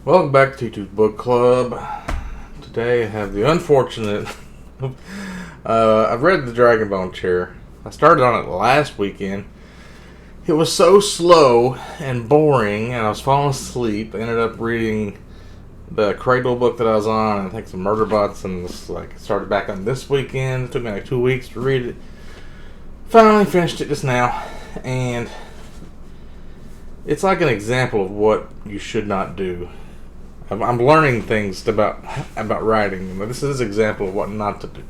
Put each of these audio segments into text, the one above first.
Welcome back to Teacher's Book Club. Today I have the unfortunate... I've read the Dragonbone chair. I started on it last weekend. It was so slow and boring, and I was falling asleep. I ended up reading the Cradle book that I was on, and I think some Murder Bots, and started back on this weekend. It took me like 2 weeks to read it. Finally finished it just now, and it's like an example of what you should not do. I'm learning things about writing. This is an example of what not to do.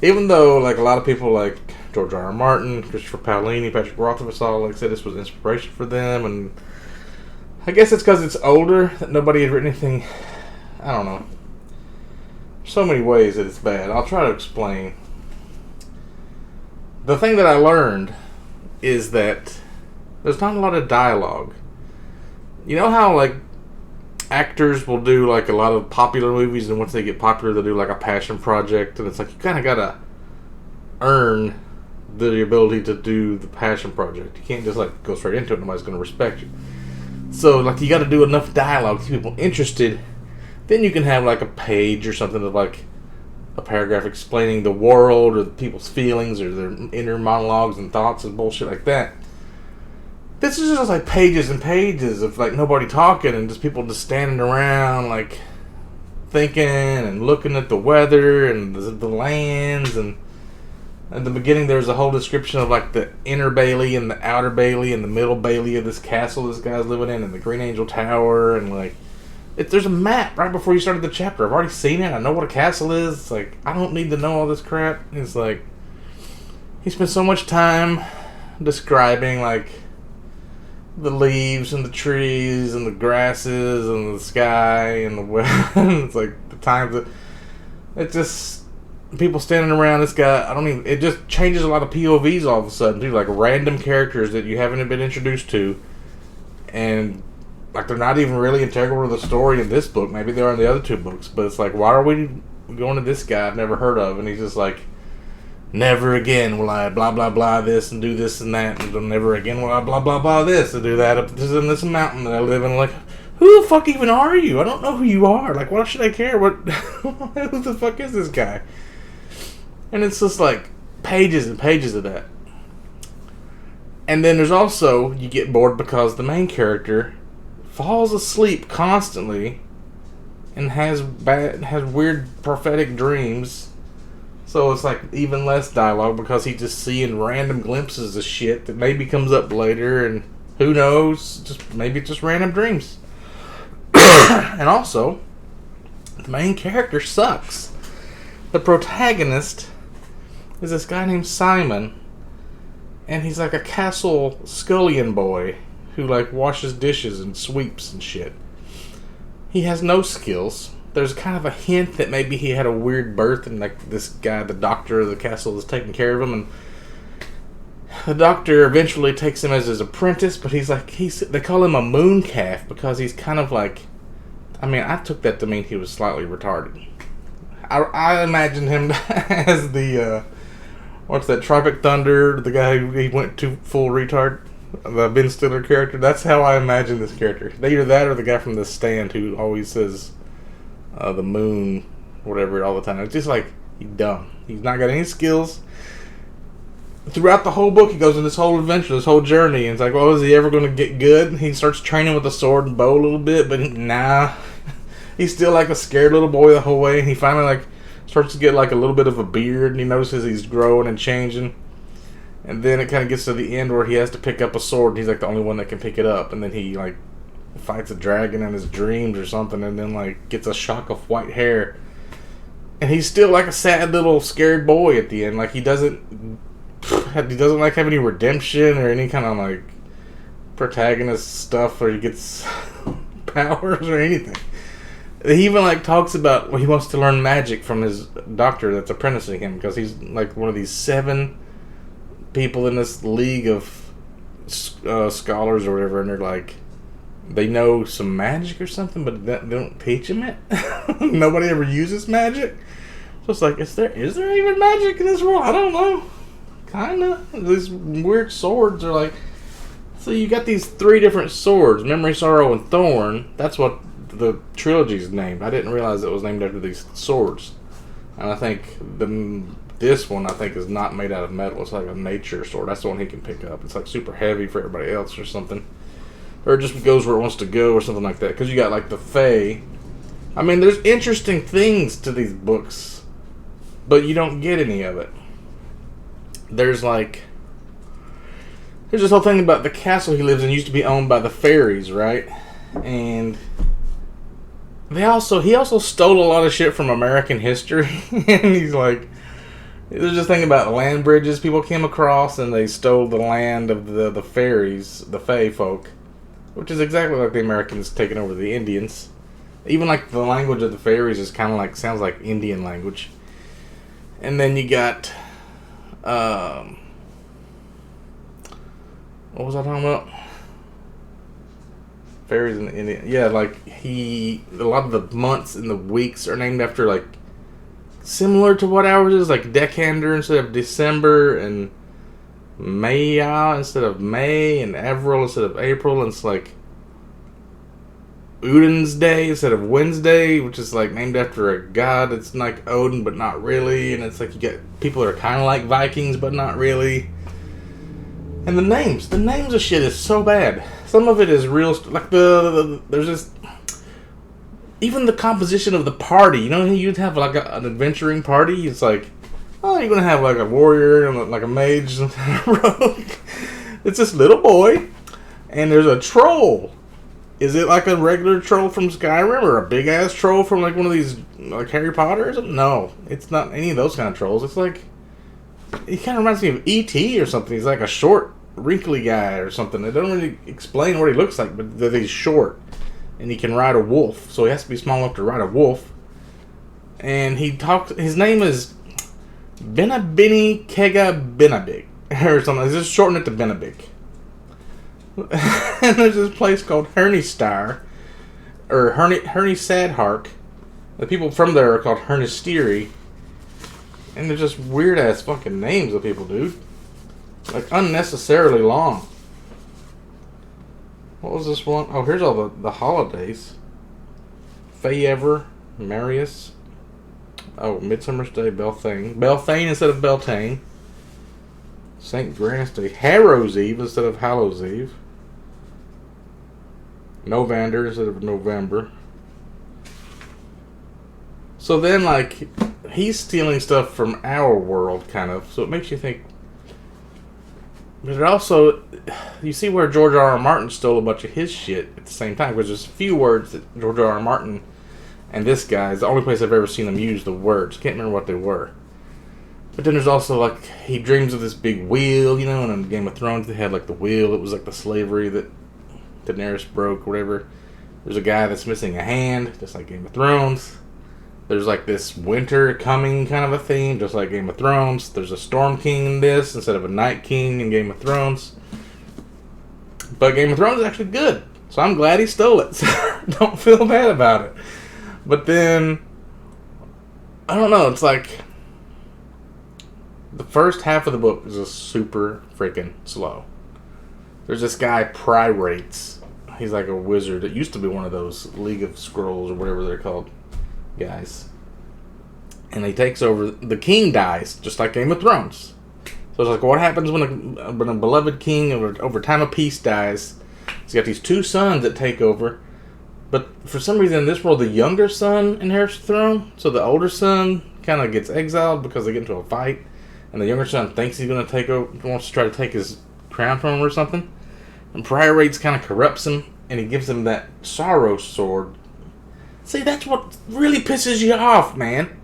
Even though, like, a lot of people like George R. R. Martin, Christopher Paolini, Patrick Rothfuss all said this was inspiration for them, and I guess it's because it's older that nobody had written anything. I don't know. So many ways that it's bad. I'll try to explain. The thing that I learned is that there's not a lot of dialogue. You know how, like, actors will do like a lot of popular movies, and once they get popular they'll do like a passion project, and it's like you kind of gotta earn the ability to do the passion project. You can't just like go straight into it. Nobody's gonna respect you. So like you gotta do enough dialogue to keep people interested. Then you can have like a page or something of like a paragraph explaining the world or the people's feelings or their inner monologues and thoughts and bullshit like that. This is just like pages and pages of like nobody talking and just people just standing around like thinking and looking at the weather and the lands. And at the beginning there's a whole description of like the inner bailey and the outer bailey and the middle bailey of this castle this guy's living in and the Green Angel Tower, and like there's a map right before you started the chapter. I've already seen it. I know what a castle is. It's like I don't need to know all this crap. It's like he spent so much time describing like the leaves and the trees and the grasses and the sky and the weather. It's like the times that it just people standing around this guy. It just changes a lot of POVs all of a sudden, dude. Like random characters that you haven't been introduced to, and like they're not even really integral to the story in this book. Maybe they are in the other two books, but it's like, why are we going to this guy I've never heard of? And he's just like, never again will I blah blah blah this and do this and that, and never again will I blah blah blah this and do that up in this mountain that I live in. Like, who the fuck even are you? I don't know who you are. Like, why should I care? What? Who the fuck is this guy? And it's just like pages and pages of that. And then there's also, you get bored because the main character falls asleep constantly and has weird prophetic dreams. So it's like even less dialogue because he's just seeing random glimpses of shit that maybe comes up later, and who knows, maybe it's just random dreams. And also, the main character sucks. The protagonist is this guy named Simon, and he's like a castle scullion boy who like washes dishes and sweeps and shit. He has no skills. There's kind of a hint that maybe he had a weird birth, and like this guy, the doctor of the castle, is taking care of him, and the doctor eventually takes him as his apprentice. But they call him a moon calf because he's kind of like, I took that to mean he was slightly retarded. I imagined him as the what's that, Tropic Thunder, the guy who he went to full retard, the Ben Stiller character. That's how I imagine this character. Either that or the guy from The Stand who always says the moon, whatever, all the time. It's just like, he's dumb. He's not got any skills. Throughout the whole book, he goes on this whole adventure, this whole journey, and it's like, well, is he ever going to get good? He starts training with a sword and bow a little bit, but nah. He's still like a scared little boy the whole way, and he finally like starts to get like a little bit of a beard, and he notices he's growing and changing. And then it kind of gets to the end where he has to pick up a sword, and he's like the only one that can pick it up, and then he like fights a dragon in his dreams or something, and then like gets a shock of white hair, and he's still like a sad little scared boy at the end. Like he doesn't like have any redemption or any kind of like protagonist stuff where he gets powers or anything. He even like talks about he wants to learn magic from his doctor that's apprenticing him, because he's like one of these 7 people in this league of scholars or whatever, and they're like, they know some magic or something, but they don't teach him it. Nobody ever uses magic. So it's like, is there even magic in this world? I don't know. Kinda. These weird swords are like, so you got these 3 different swords, Memory, Sorrow, and Thorn. That's what the trilogy's named. I didn't realize it was named after these swords. And I think this one, I think, is not made out of metal. It's like a nature sword. That's the one he can pick up. It's like super heavy for everybody else or something. Or it just goes where it wants to go or something like that. Because you got like the Fae. I mean, there's interesting things to these books, but you don't get any of it. There's this whole thing about the castle he lives in used to be owned by the fairies, right? And he also stole a lot of shit from American history. And he's like, there's this thing about land bridges people came across, and they stole the land of the fairies, the Fae folk, which is exactly like the Americans taking over the Indians. Even like the language of the fairies is kind of like, sounds like Indian language. And then you got, what was I talking about? Fairies in India. Yeah, like a lot of the months and the weeks are named after like similar to what ours is, like Decander instead of December, and Maya instead of May, and Avril instead of April, and it's like Odin's Day instead of Wednesday, which is like named after a god that's like Odin but not really, and it's like you get people that are kind of like Vikings but not really. And the names of shit is so bad. Some of it is real, like there's this, even the composition of the party. You know, you'd have like an adventuring party. It's like, oh, you're gonna have like a warrior and like a mage and a rogue. It's this little boy, and there's a troll. Is it like a regular troll from Skyrim or a big ass troll from like one of these like Harry Potter or something? No, it's not any of those kind of trolls. It's like, he kind of reminds me of E.T. or something. He's like a short, wrinkly guy or something. They don't really explain what he looks like, but that he's short and he can ride a wolf, so he has to be small enough to ride a wolf. And he talks. His name is Benabini Kega Benabig or something. He's just shorten it to Benabig. And there's this place called Hernystar, or Herny Sadhark. The people from there are called Hernystiri. And they're just weird ass fucking names of people, dude. Like unnecessarily long. What was this one? Oh, here's all the holidays. Fayever, Marius. Oh, Midsummer's Day, Beltane. Beltane instead of Beltane. St. Granus Day. Harrow's Eve instead of Hallows Eve. Novander instead of November. So then, like, he's stealing stuff from our world, kind of. So it makes you think. But it also, you see where George R. R. Martin stole a bunch of his shit at the same time. Because there's a few words that George R. R. Martin and this guy is the only place I've ever seen them use the words. Can't remember what they were. But then there's also, like, he dreams of this big wheel, you know, and in Game of Thrones they had, like, the wheel. It was, like, the slavery that Daenerys broke, whatever. There's a guy that's missing a hand, just like Game of Thrones. There's, like, this winter coming kind of a theme, just like Game of Thrones. There's a Storm King in this instead of a Night King in Game of Thrones. But Game of Thrones is actually good, so I'm glad he stole it. So don't feel bad about it. But then, I don't know, it's like the first half of the book is just super freaking slow. There's this guy, Pryrates. He's like a wizard. It used to be one of those League of Scrolls or whatever they're called guys. And he takes over. The king dies, just like Game of Thrones. So it's like, what happens when a beloved king over time of peace dies? He's got these two sons that take over. But for some reason in this world, the younger son inherits the throne. So the older son kind of gets exiled because they get into a fight. And the younger son thinks he's going to take over, wants to try to take his crown from him or something. And Pryrates kind of corrupts him. And he gives him that sorrow sword. See, that's what really pisses you off, man.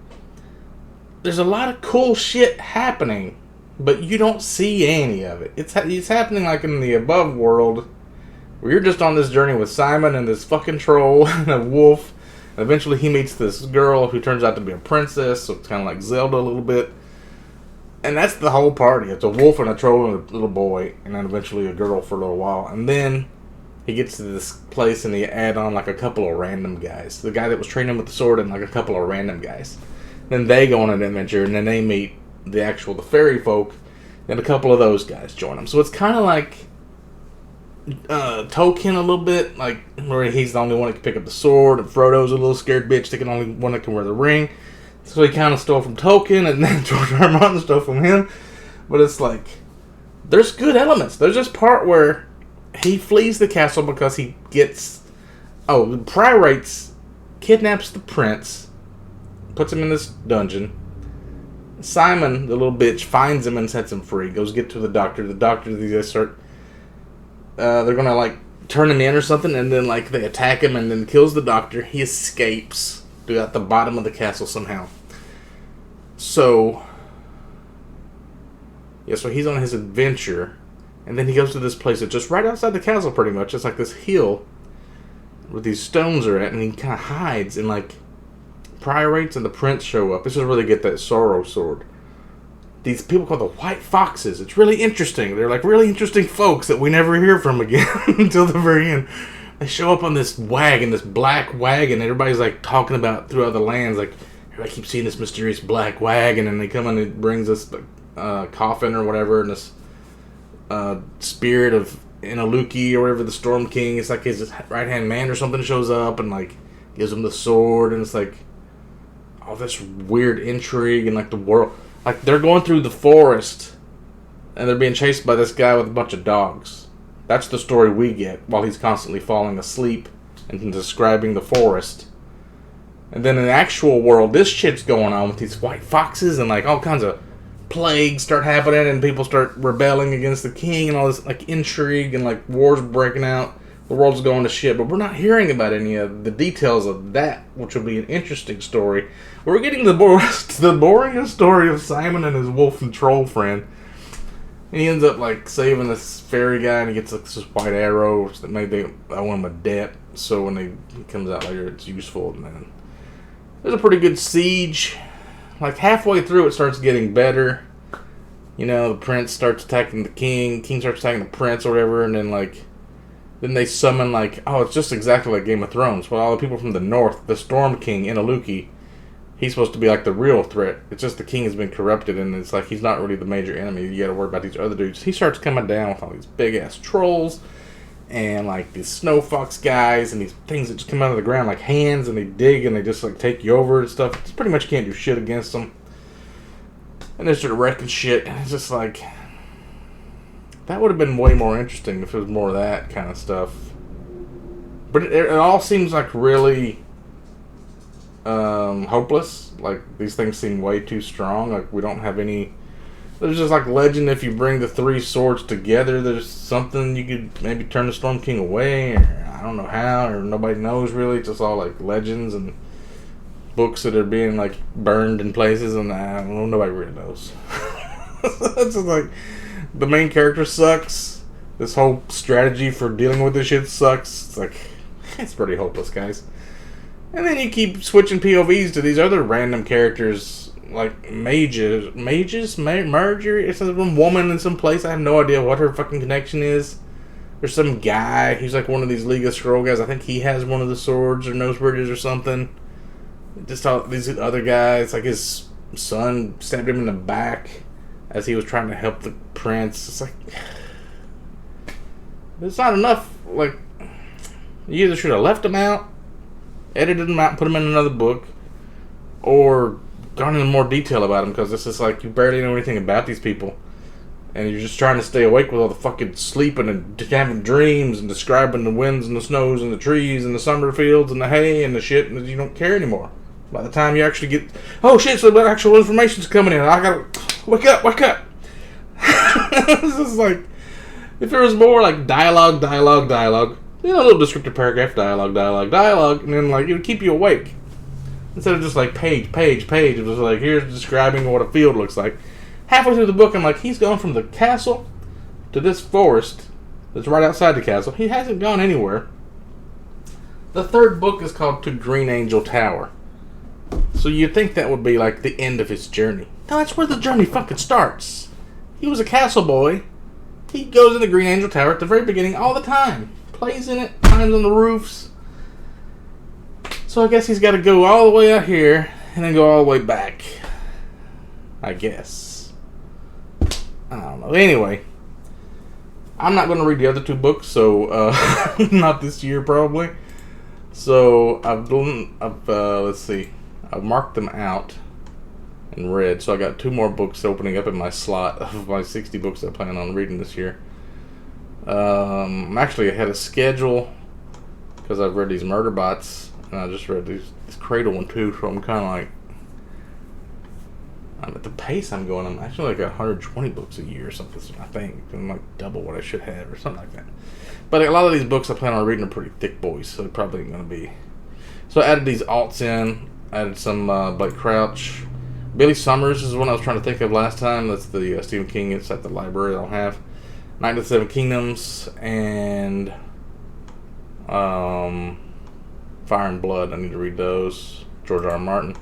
There's a lot of cool shit happening, but you don't see any of it. It's happening like in the above world, where you're just on this journey with Simon and this fucking troll and a wolf. And eventually he meets this girl who turns out to be a princess, so it's kind of like Zelda a little bit. And that's the whole party. It's a wolf and a troll and a little boy, and then eventually a girl for a little while. And then he gets to this place and he add on like a couple of random guys. The guy that was training with the sword and like a couple of random guys. Then they go on an adventure and then they meet the fairy folk. And a couple of those guys join them. So it's kind of like Tolkien a little bit, like where he's the only one that can pick up the sword, and Frodo's a little scared bitch, the only one that can wear the ring. So he kind of stole from Tolkien, and then George R. R. Martin stole from him. But it's like, there's good elements. There's this part where he flees the castle because he gets... Oh, the Priorites kidnaps the prince, puts him in this dungeon. Simon, the little bitch, finds him and sets him free. Goes get to the doctor. The doctor, these guys start... they're gonna, like, turn him in or something, and then, like, they attack him and then kills the doctor. He escapes at the bottom of the castle somehow. So... Yeah, so he's on his adventure, and then he goes to this place that's just right outside the castle, pretty much. It's like this hill where these stones are at, and he kind of hides, and like Priorites and the prince show up. This is where they get that sorrow sword. These people called the White Foxes. It's really interesting. They're like really interesting folks that we never hear from again until the very end. They show up on this wagon, this black wagon. Everybody's like talking about throughout the lands, like everybody keeps seeing this mysterious black wagon, and they come and it brings us coffin or whatever, and this spirit of Inaluki or whatever, the Storm King. It's like his right hand man or something shows up and like gives him the sword, and it's like all this weird intrigue and like the world. Like they're going through the forest and they're being chased by this guy with a bunch of dogs. That's the story we get while he's constantly falling asleep and describing the forest. And then in the actual world, this shit's going on with these white foxes and like all kinds of plagues start happening and people start rebelling against the king and all this like intrigue and like wars breaking out. The world's going to shit, but we're not hearing about any of the details of that, which will be an interesting story. We're getting the boringest story of Simon and his wolf and troll friend. And he ends up like saving this fairy guy, and he gets like this white arrow that made I want him a debt. So when he comes out later, it's useful. And then there's a pretty good siege. Like halfway through, it starts getting better. You know, the prince starts attacking the king starts attacking the prince or whatever, and then like, then they summon like, oh, it's just exactly like Game of Thrones. Well, all the people from the north, the Storm King, Inaluki, he's supposed to be like the real threat. It's just the king has been corrupted, and it's like he's not really the major enemy. You gotta worry about these other dudes. He starts coming down with all these big ass trolls, and like these snow fox guys, and these things that just come out of the ground like hands, and they dig, and they just like take you over and stuff. It's pretty much can't do shit against them. And they start wrecking shit, and it's just like, that would have been way more interesting if it was more of that kind of stuff. But it all seems like really hopeless. Like these things seem way too strong. Like we don't have any. There's just like legend. If you bring the three swords together, there's something you could maybe turn the Storm King away. Or I don't know how, or nobody knows really. It's just all like legends and books that are being like burned in places, and I don't know, nobody really knows. It's just like the main character sucks. This whole strategy for dealing with this shit sucks. It's like, it's pretty hopeless, guys. And then you keep switching POVs to these other random characters, like Marjorie. It's some woman in some place. I have no idea what her fucking connection is. There's some guy. He's like one of these League of Scroll guys. I think he has one of the swords or knows where it is or something. Just all these other guys. Like his son stabbed him in the back as he was trying to help the prince. It's like, there's not enough. Like, you either should have left him out, edited them out and put them in another book, or gone into more detail about them, because this is like, you barely know anything about these people, and you're just trying to stay awake with all the fucking sleeping and having dreams and describing the winds and the snows and the trees and the summer fields and the hay and the shit, and you don't care anymore. By the time you actually get, oh shit, so the actual information's coming in, I gotta wake up. This is like, if there was more like dialogue, you know, a little descriptive paragraph, dialogue, and then like it would keep you awake. Instead of just like page. It was like, here's describing what a field looks like. Halfway through the book, I'm like, he's gone from the castle to this forest that's right outside the castle. He hasn't gone anywhere. The third book is called To Green Angel Tower. So you'd think that would be like the end of his journey. No, that's where the journey fucking starts. He was a castle boy. He goes in the Green Angel Tower at the very beginning all the time. Plays in it, climbs on the roofs. So I guess he's got to go all the way out here and then go all the way back. I guess. I don't know. Anyway, I'm not going to read the other 2 books, so not this year probably. So let's see, I've marked them out in red. So I got 2 more books opening up in my slot of my 60 books I plan on reading this year. I'm actually ahead of schedule because I've read these Murder Bots, and I just read this Cradle one too. So I'm kind of like, I'm at the pace I'm going. I'm actually like 120 books a year or something. I think I'm like double what I should have or something like that. But a lot of these books I plan on reading are pretty thick boys, so they're probably going to be. So I added these alts in. I added some Blake Crouch. Billy Summers is one I was trying to think of last time. That's the Stephen King. It's at the library. I'll have Night of the Seven Kingdoms and Fire and Blood. I need to read those. George R. R. Martin.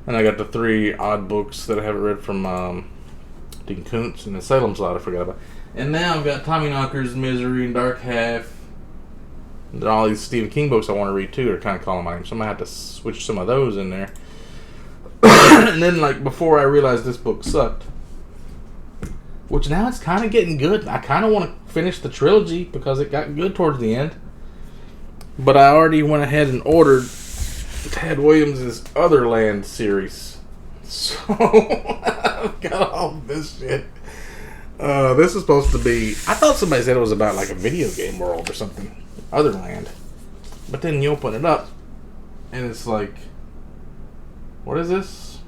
And I got the 3 odd books that I haven't read from Dean Koontz, and the Salem's Lot I forgot about. And now I've got Tommy Knocker's Misery and Dark Half. And all these Stephen King books I want to read too are kind of calling my name, so I'm going to have to switch some of those in there. And then, like, before I realized this book sucked, which now it's kind of getting good. I kind of want to finish the trilogy because it got good towards the end. But I already went ahead and ordered Tad Williams' Otherland series. So, I've got all this shit. This is supposed to be... I thought somebody said it was about like a video game world or something. Otherland. But then you open it up, and it's like... What is this?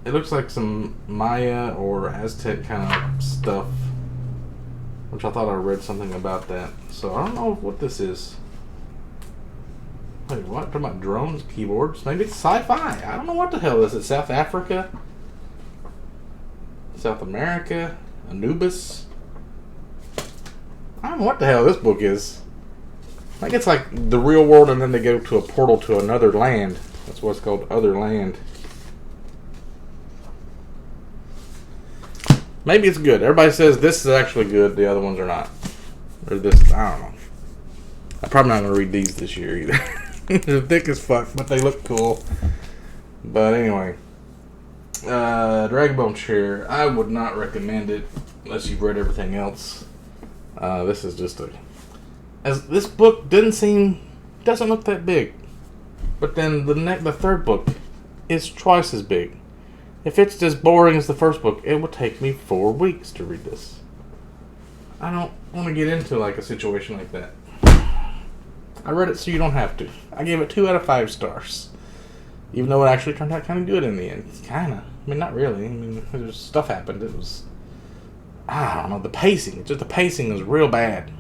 It looks like some Maya or Aztec kind of stuff. Which I thought I read something about that. So I don't know what this is. Wait, what? Talking about drones, keyboards? Maybe it's sci-fi. I don't know what the hell this is. South Africa? South America? Anubis? I don't know what the hell this book is. I think it's like the real world and then they go to a portal to another land. That's what's called Other Land. Maybe it's good. Everybody says this is actually good. The other ones are not. Or this, I don't know. I'm probably not going to read these this year either. They're thick as fuck, but they look cool. But anyway. Dragonbone chair. I would not recommend it unless you've read everything else. This is just a... This book doesn't look that big. But then the third book is twice as big. If it's as boring as the first book, it would take me 4 weeks to read this. I don't want to get into like a situation like that. I read it so you don't have to. I gave it 2 out of 5 stars. Even though it actually turned out kind of good in the end. Kind of. I mean, not really. I mean, stuff happened. It was... I don't know. The pacing. The pacing was real bad.